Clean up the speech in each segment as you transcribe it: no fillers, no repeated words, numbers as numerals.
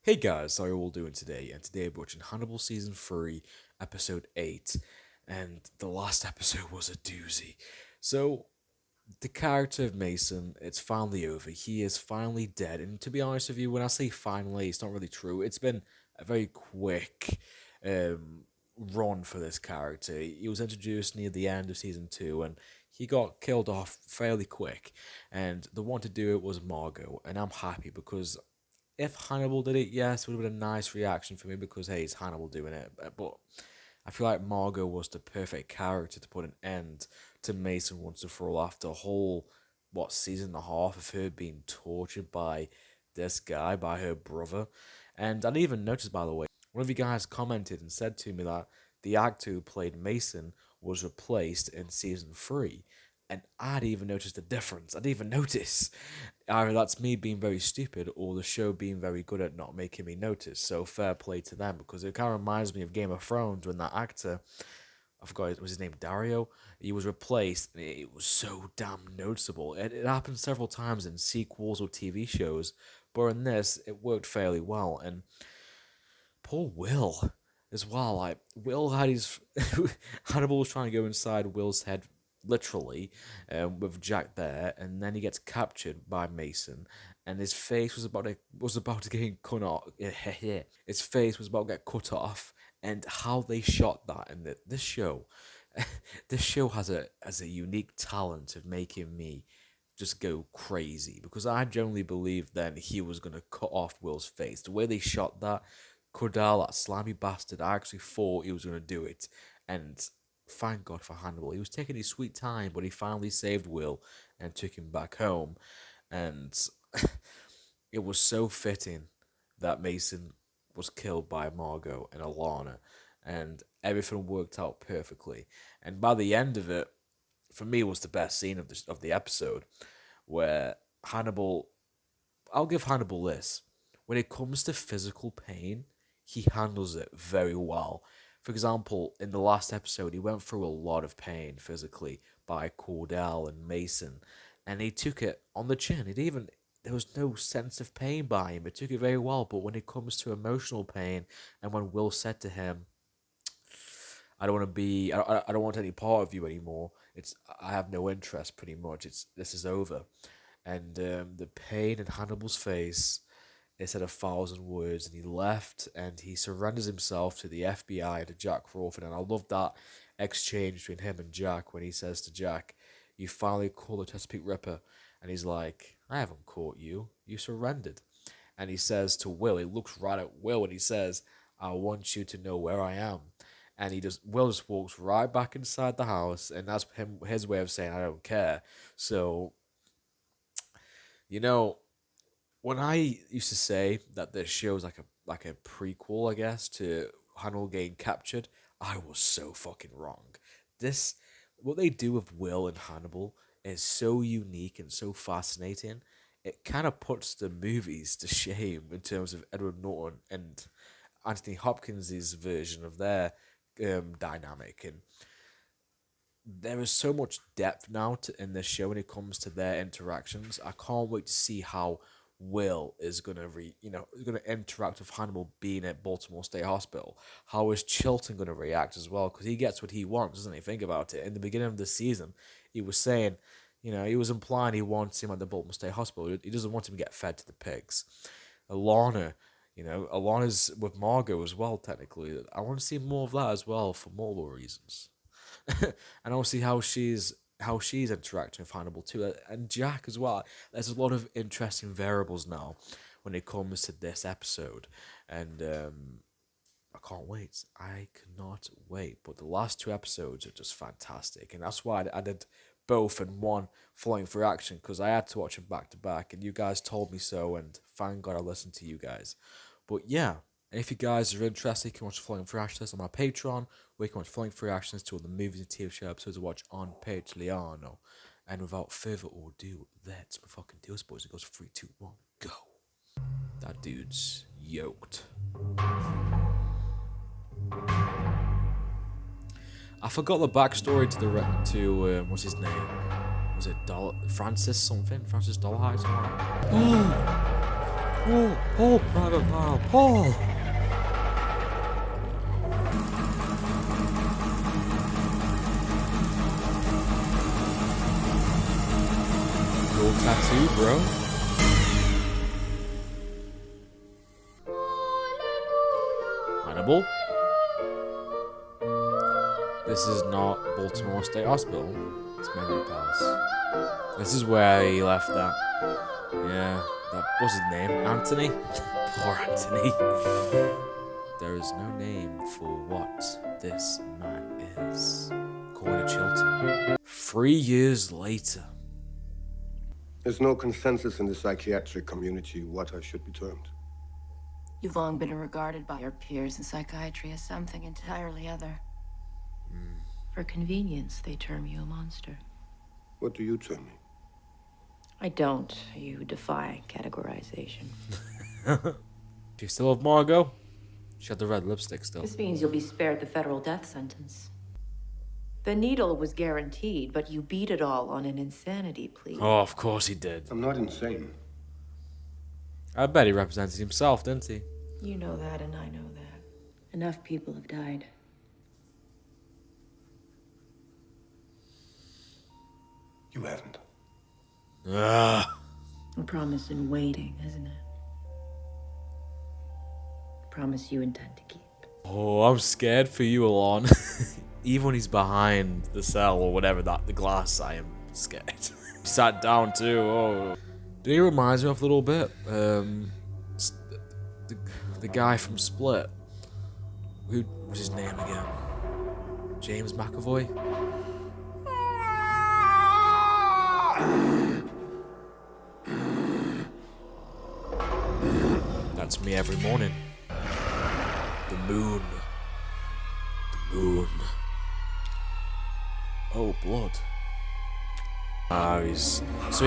Hey guys, how are you all doing today? And today we're watching Hannibal Season 3, Episode 8. And the last episode was a doozy. So, the character of Mason, it's finally over. He is finally dead. And to be honest with you, when I say finally, it's not really true. It's been a very quick run for this character. He was introduced near the end of Season 2 and he got killed off fairly quick. And the one to do it was Margot. And I'm happy because if Hannibal did it, yes, it would have been a nice reaction for me because hey, it's Hannibal doing it. But I feel like Margot was the perfect character to put an end to Mason once and for all after a whole season and a half of her being tortured by this guy, by her brother. And I didn't even notice, by the way, one of you guys commented and said to me that the actor who played Mason was replaced in season 3. And I'd even noticed the difference. I didn't even notice. Either that's me being very stupid or the show being very good at not making me notice. So fair play to them because it kind of reminds me of Game of Thrones when that actor, I forgot it was his name, Dario, he was replaced and it was so damn noticeable. It happened several times in sequels or TV shows, but in this it worked fairly well. And poor Will as well. Like Will had his Hannibal was trying to go inside Will's head literally with Jack there, and then he gets captured by Mason, and his face was about to get cut off. His face was about to get cut off, and how they shot that and this show, this show has a unique talent of making me just go crazy because I generally believed then he was gonna cut off Will's face. The way they shot that, Cordell, that slimy bastard, I actually thought he was gonna do it, and thank God for Hannibal. He was taking his sweet time, but he finally saved Will and took him back home, and it was so fitting that Mason was killed by Margot and Alana, and everything worked out perfectly. And by the end of it, for me, was the best scene of the episode, where Hannibal. I'll give Hannibal this: when it comes to physical pain, he handles it very well. For example, in the last episode, he went through a lot of pain physically by Cordell and Mason, and he took it on the chin. There was no sense of pain by him. It took it very well. But when it comes to emotional pain, and when Will said to him, I don't want to be. I don't want any part of you anymore. I have no interest. Pretty much. This is over. And the pain in Hannibal's face. It said 1,000 words, and he left, and he surrenders himself to the FBI and to Jack Crawford. And I love that exchange between him and Jack when he says to Jack, "You finally caught the Chesapeake Ripper," and he's like, "I haven't caught you. You surrendered." And he says to Will, he looks right at Will, and he says, "I want you to know where I am." And Will just walks right back inside the house, and that's his way of saying I don't care. So, you know, when I used to say that this show is like a prequel, I guess, to Hannibal getting captured, I was so fucking wrong. This what they do with Will and Hannibal is so unique and so fascinating. It kind of puts the movies to shame in terms of Edward Norton and Anthony Hopkins' version of their dynamic. And there is so much depth now in this show when it comes to their interactions. I can't wait to see how Will is gonna interact with Hannibal being at Baltimore State Hospital. How is Chilton gonna react as well? Because he gets what he wants, doesn't he? Think about it. In the beginning of the season, he was saying, he was implying he wants him at the Baltimore State Hospital. He doesn't want him to get fed to the pigs. Alana, Alana's with Margot as well. Technically, I want to see more of that as well for multiple reasons. And I want to see how she's interacting with Hannibal too, and Jack as well. There's a lot of interesting variables now when it comes to this episode, and I can't wait. I cannot wait. But the last two episodes are just fantastic, and that's why I did both in one flowing for action because I had to watch them back to back, and you guys told me so, and thank God I listened to you guys. But yeah. And if you guys are interested, you can watch Flying Free Actions on my Patreon, or you can watch Flying Free Actions to all the movies and TV show episodes to watch on Patreon. And without further ado, let's fucking do this, boys. It goes 3, 2, 1, go. That dude's yoked. I forgot the backstory to what's his name? Was it Francis something? Francis Dollhouse? Paul, Private Pile, Paul! Cool tattoo, bro. Hannibal? This is not Baltimore State Hospital. It's Memory Palace. This is where he left that. Yeah, that what's his name? Anthony? Poor Anthony. There is no name for what this man is. According to Chilton. 3 years later. There's no consensus in the psychiatric community what I should be termed. You've long been regarded by your peers in psychiatry as something entirely other. For convenience, they term you a monster. What do you term me? I don't. You defy categorization. Do you still have Margot? She had the red lipstick still. This means you'll be spared the federal death sentence. The needle was guaranteed, but you beat it all on an insanity plea. Oh, of course he did. I'm not insane. I bet he represented himself, didn't he? You know that, and I know that. Enough people have died. You haven't. Ah. A promise in waiting, isn't it? A promise you intend to keep. Oh, I'm scared for you, Alon. Even when he's behind the cell or whatever, the glass, I am scared. He sat down too. Oh, do he reminds me of a little bit? The guy from Split. Who was his name again? James McAvoy. That's me every morning. The moon. The moon. Oh, blood. So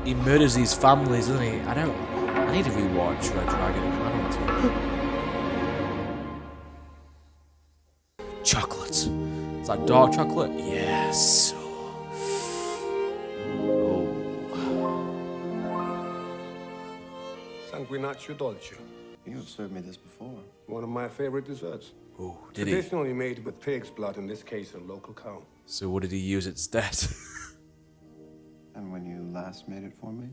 he murders these families, doesn't he? I need to rewatch Red Dragon and Hamilton. Chocolate. Is that dark chocolate? Yes. Oh. Sanguinaccio dolce. You have served me this before. One of my favorite desserts. Oh, did he? Traditionally made with pig's blood, in this case a local cow. So what did he use instead? And when you last made it for me?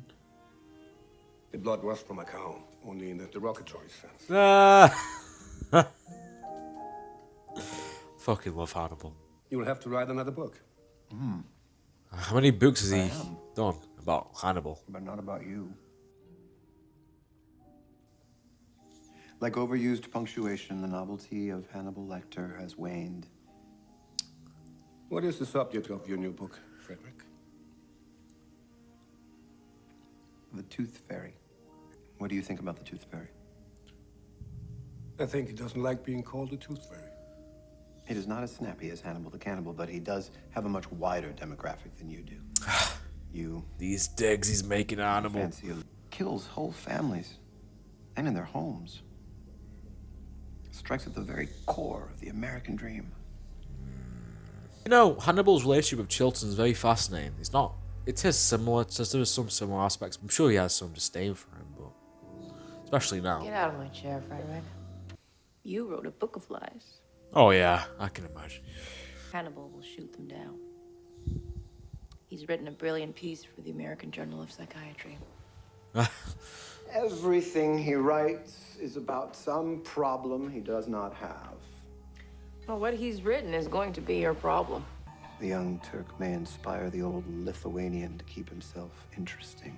The blood was from a cow, only in the derogatory sense. Fucking love Hannibal. You'll have to write another book. How many books has he am. done about Hannibal? But not about you. Like overused punctuation, the novelty of Hannibal Lecter has waned. What is the subject of your new book, Frederick? The Tooth Fairy. What do you think about the Tooth Fairy? I think he doesn't like being called a tooth fairy. It is not as snappy as Hannibal the Cannibal, but he does have a much wider demographic than you do. You These digs he's making at Hannibal. fancy kills whole families, and in their homes. Strikes at the very core of the American dream. You know, Hannibal's relationship with Chilton is very fascinating. It is similar, there is some similar aspects. I'm sure he has some disdain for him, but especially now. Get out of my chair, Frederick. You wrote a book of lies. Oh yeah, I can imagine. Hannibal will shoot them down. He's written a brilliant piece for the American Journal of Psychiatry. Everything he writes is about some problem he does not have. Well, what he's written is going to be your problem. The young Turk may inspire the old Lithuanian to keep himself interesting.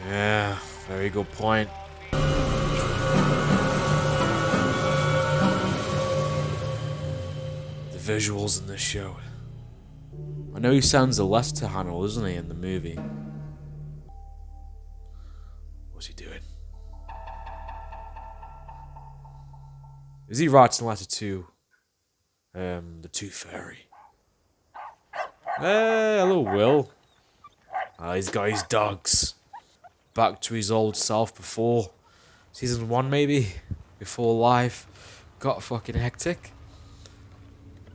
Yeah, very good point. The visuals in this show. I know he sends a letter to Hannibal, isn't he, in the movie? What's he doing? Is he writing a letter to the Tooth Fairy? Hey, hello, Will. He's got his dogs. Back to his old self before season 1, maybe? Before life got fucking hectic.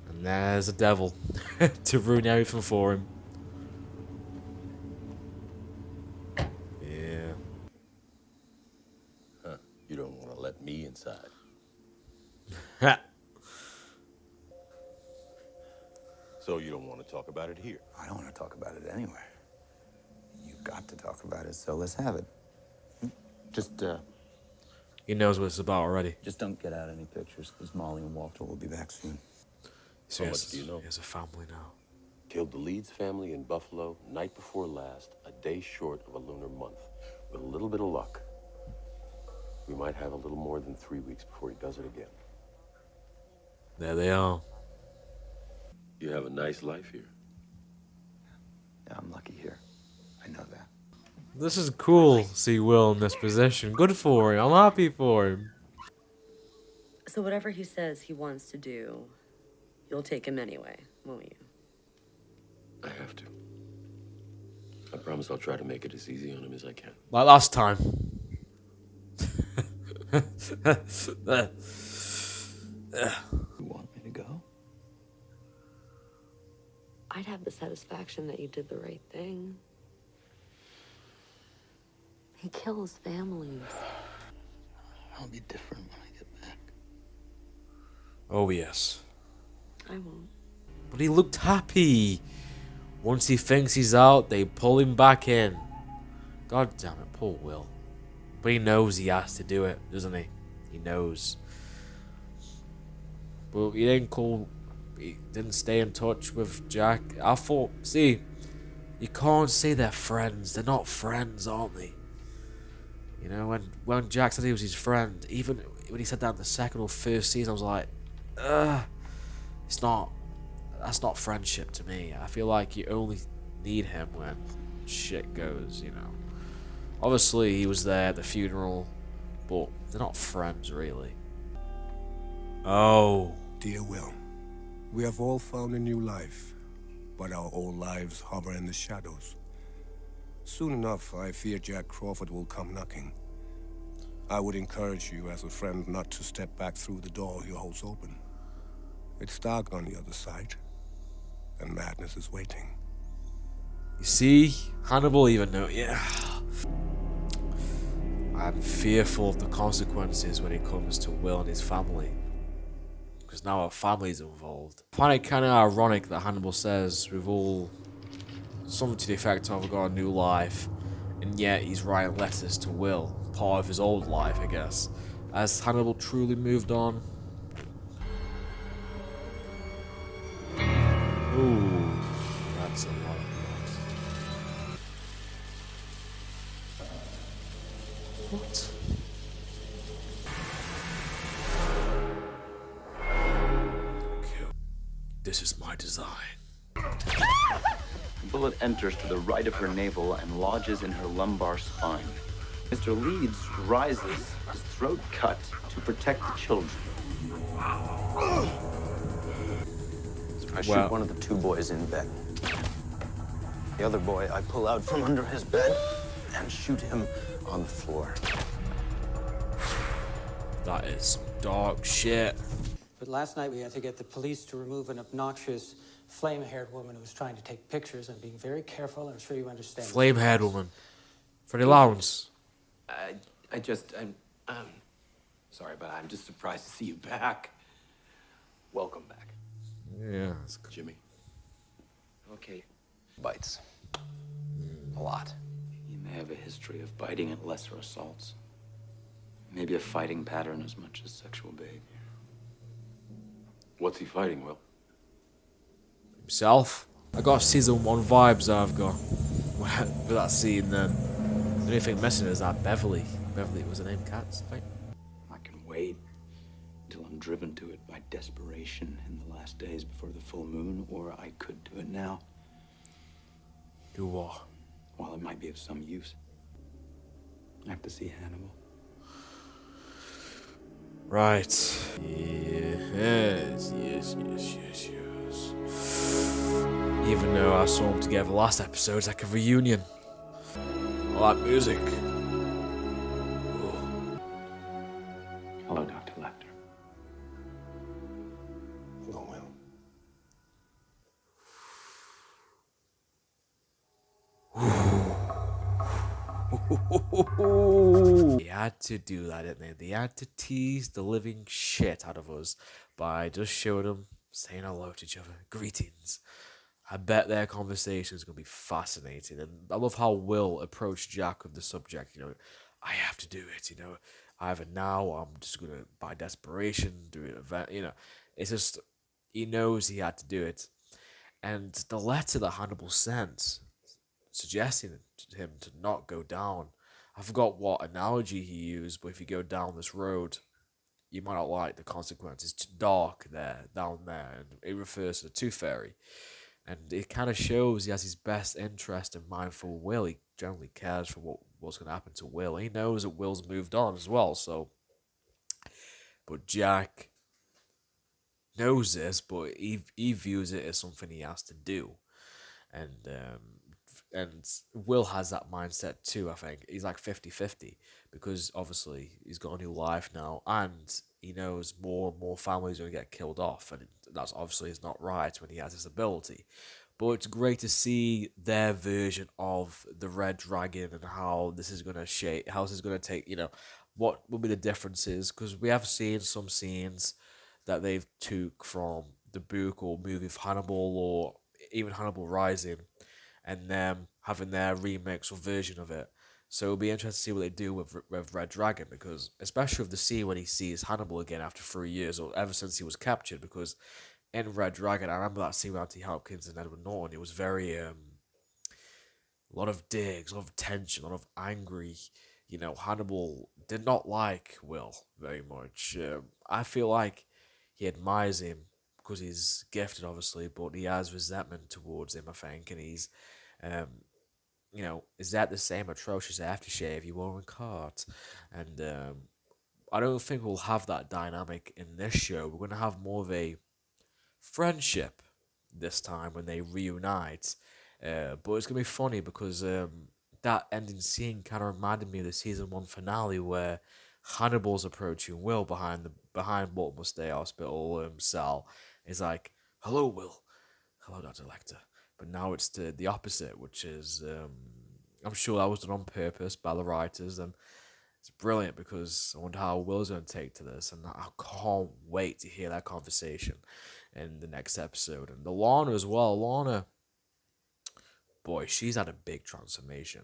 And there's a devil to ruin everything for him. Yeah. inside. So you don't want to talk about it here? I don't want to talk about it anywhere. You've got to talk about it, so let's have it. Just, He knows what it's about already. just don't get out any pictures, because Molly and Walter will be back soon. So How much do you know? He has a family now. Killed the Leeds family in Buffalo night before last, a day short of a lunar month. With a little bit of luck, we might have a little more than 3 weeks before he does it again. There they are. You have a nice life here. Yeah, I'm lucky here. I know that. This is cool. See Will in this position. Good for him. I'm happy for him. So whatever he says he wants to do, you'll take him anyway, won't you? I have to. I promise I'll try to make it as easy on him as I can. Like last time. You want me to go? I'd have the satisfaction that you did the right thing. He kills families. I'll be different when I get back. Oh yes. I won't. But he looked happy. Once he thinks he's out, they pull him back in. God damn it, poor Will. But he knows he has to do it, doesn't he? He knows. But he didn't call. He didn't stay in touch with Jack. I thought, see, you can't say they're friends. They're not friends, aren't they? You know, when Jack said he was his friend, even when he said that in the second or first season, I was like, it's not. That's not friendship to me. I feel like you only need him when shit goes, you know. Obviously, he was there at the funeral, but they're not friends, really. Oh. Dear Will, we have all found a new life, but our old lives hover in the shadows. Soon enough, I fear Jack Crawford will come knocking. I would encourage you as a friend not to step back through the door he holds open. It's dark on the other side, and madness is waiting. You see? Hannibal even know. Yeah. I'm fearful of the consequences when it comes to Will and his family. Because now our family's involved. I find it kind of ironic that Hannibal says we've all something to the effect of got a new life, and yet he's writing letters to Will, part of his old life, I guess. Has Hannibal truly moved on? Ooh, that's a lot of blood. What? This is my design. The bullet enters to the right of her navel and lodges in her lumbar spine. Mr. Leeds rises, his throat cut, to protect the children. I shoot one of the two boys in bed. The other boy I pull out from under his bed and shoot him on the floor. That is some dark shit. But last night we had to get the police to remove an obnoxious flame-haired woman who was trying to take pictures and being very careful. I'm sure you understand. Flame-haired woman. Freddie Lawrence. I'm sorry, but I'm just surprised to see you back. Welcome back. Yeah, that's good. Jimmy. Okay. Bites. A lot. He may have a history of biting at lesser assaults. Maybe a fighting pattern as much as sexual behavior. What's he fighting, Will? Himself. I got season 1 vibes I've got with that scene then. The only thing missing is that Beverly. Beverly was her name, Katz, I think. I can wait until I'm driven to it by desperation in the last days before the full moon, or I could do it now. Do what? While it might be of some use. I have to see Hannibal. Right. Yes. Even though I saw them together last episode, it's like a reunion. I like music. Hello, Dr. Lecter. Go, Will. They had to do that, didn't they? They had to tease the living shit out of us by just showing them saying hello to each other. Greetings. I bet their conversation is going to be fascinating. And I love how Will approached Jack with the subject. I have to do it. Either now or I'm just going to, by desperation, do an event. It's just, he knows he had to do it. And the letter that Hannibal sent, suggesting to him to not go down. I forgot what analogy he used, but if you go down this road, you might not like the consequences. It's dark there, down there, and it refers to the Tooth Fairy. And it kind of shows he has his best interest in mind for Will. He generally cares for what's going to happen to Will. He knows that Will's moved on as well, so. But Jack knows this, but he views it as something he has to do. And Will has that mindset too, I think. He's like 50-50 because obviously he's got a new life now and he knows more and more families are going to get killed off. And that's obviously is not right when he has this ability. But it's great to see their version of the Red Dragon and how this is going to shape, how this is going to take, what will be the differences. Because we have seen some scenes that they've took from the book or movie of Hannibal or even Hannibal Rising and them having their remix or version of it. So it'll be interesting to see what they do with Red Dragon, because especially with the scene when he sees Hannibal again after 3 years or ever since he was captured. Because in Red Dragon, I remember that scene with Anthony Hopkins and Edward Norton. It was very a lot of digs, a lot of tension, a lot of angry. Hannibal did not like Will very much. I feel like he admires him because he's gifted, obviously, but he has resentment towards him, I think, and he's um, is that the same atrocious aftershave you wore in Cart? And I don't think we'll have that dynamic in this show. We're going to have more of a friendship this time when they reunite. But it's going to be funny because that ending scene kind of reminded me of the season 1 finale where Hannibal's approaching Will behind Baltimore State Hospital cell. He's like, "Hello, Will. Hello, Dr. Lecter." But now it's the opposite, which is I'm sure that was done on purpose by the writers, and it's brilliant because I wonder how Will's going to take to this, and I can't wait to hear that conversation in the next episode. And the Lana as well. Lana, boy, she's had a big transformation.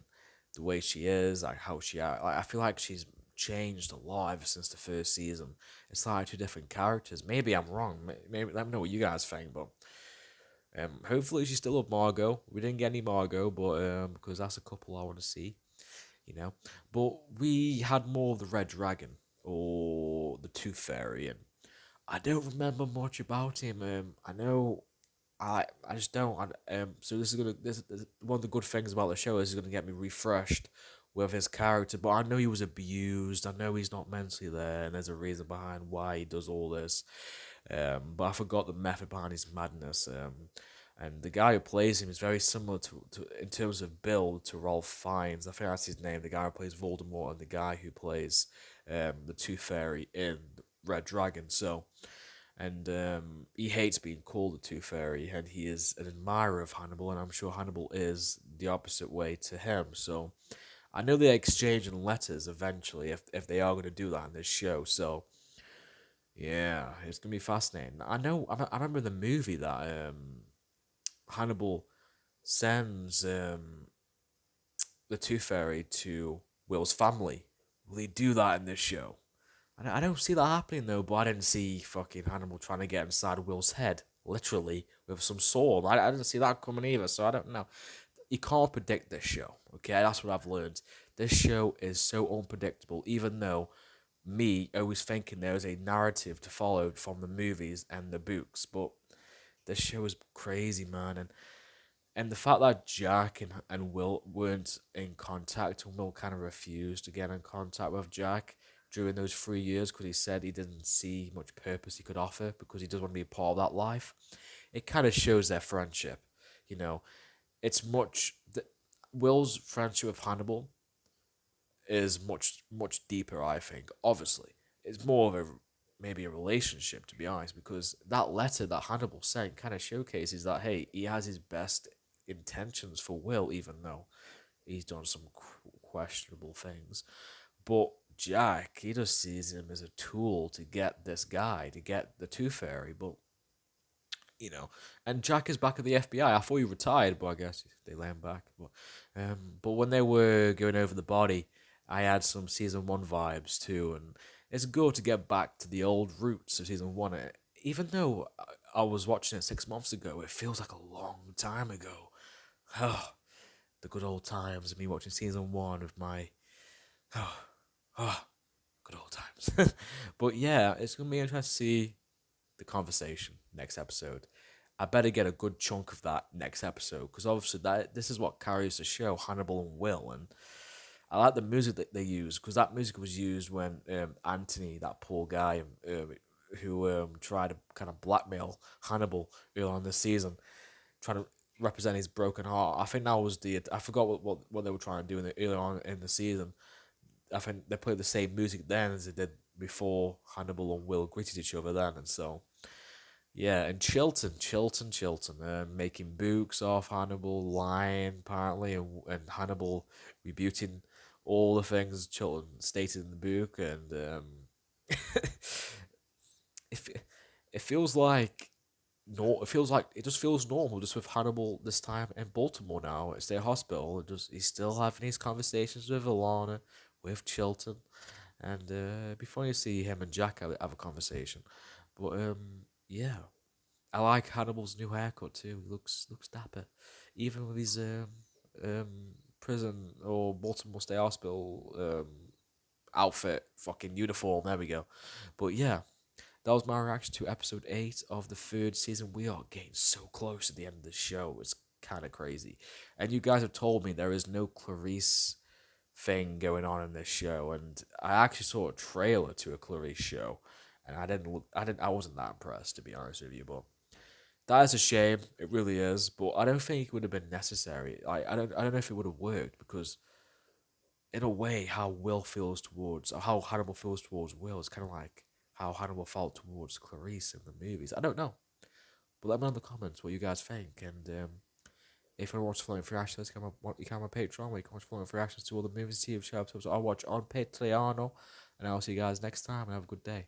The way she is, like how she act, like I feel like she's changed a lot ever since the first season. It's like two different characters. Maybe I'm wrong. Maybe let me know what you guys think, but hopefully she's still with Margot. We didn't get any Margot, but because that's a couple I want to see, But we had more of the Red Dragon or the Tooth Fairy, and I don't remember much about him. I know I just don't. So this one of the good things about the show is it's gonna get me refreshed with his character. But I know he was abused. I know he's not mentally there, and there's a reason behind why he does all this. But I forgot the method behind his madness. And the guy who plays him is very similar to in terms of build to Ralph Fiennes. I think that's his name. The guy who plays Voldemort and the guy who plays the Tooth Fairy in Red Dragon. So, and he hates being called the Tooth Fairy, and he is an admirer of Hannibal, and I'm sure Hannibal is the opposite way to him. So, I know they're exchanging letters eventually if they are going to do that in this show. So, yeah, it's gonna be fascinating. I remember the movie that Hannibal sends the Tooth Fairy to Will's family. Will he do that in this show? I don't see that happening though, but I didn't see fucking Hannibal trying to get inside Will's head, literally, with some sword. I didn't see that coming either, so I don't know. You can't predict this show, okay? That's what I've learned. This show is so unpredictable, even though me always thinking there is a narrative to follow from the movies and the books, but this show is crazy, man, and the fact that Jack and Will weren't in contact, and Will kind of refused to get in contact with Jack during those 3 years because he said he didn't see much purpose he could offer because he doesn't want to be a part of that life. It kind of shows their friendship, you know. It's Will's friendship with Hannibal is much deeper, I think. Obviously, it's more of a maybe a relationship, to be honest, because that letter that Hannibal sent kind of showcases that hey, he has his best intentions for Will, even though he's done some questionable things. But Jack, he just sees him as a tool to get this guy, to get the Tooth Fairy. But you know, and Jack is back at the FBI. I thought he retired, but I guess they let him back. But when they were going over the body, I had some season one vibes too, and it's good to get back to the old roots of season one. Even though I was watching it 6 months ago, it feels like a long time ago. Oh, the good old times of me watching season one of my oh, oh good old times. But yeah, it's gonna be interesting to see the conversation next episode. I better get a good chunk of that next episode because obviously that this is what carries the show, Hannibal and Will, and I like the music that they use because that music was used when Anthony, that poor guy, who tried to kind of blackmail Hannibal early on this season, trying to represent his broken heart. I think that was I forgot what they were trying to do early on in the season. I think they played the same music then as they did before Hannibal and Will greeted each other then, and so yeah, and Chilton, making books off Hannibal, lying apparently, and Hannibal rebuting all the things Chilton stated in the book, and it it feels like no, it feels like it just feels normal just with Hannibal this time in Baltimore now. It's their hospital. He's still having these conversations with Alana, with Chilton, and it'd be funny to see him and Jack have a conversation. But yeah. I like Hannibal's new haircut too. He looks dapper, even with his um prison or Baltimore State Hospital outfit, fucking uniform. There we go. But yeah, that was my reaction to episode 8 of the third season. We are getting so close to the end of the show. It's kind of crazy, and you guys have told me there is no Clarice thing going on in this show, and I actually saw a trailer to a Clarice show, and I wasn't that impressed to be honest with you, but. That is a shame. It really is, but I don't think it would have been necessary. I don't know if it would have worked because, in a way, how Will feels towards, or how Hannibal feels towards Will is kind of like how Hannibal felt towards Clarice in the movies. I don't know, but let me know in the comments what you guys think. And if you want to follow for reactions, you can on my Patreon where you can watch following for reactions to all the movies, TV show episodes I watch on Patreon. And I'll see you guys next time and have a good day.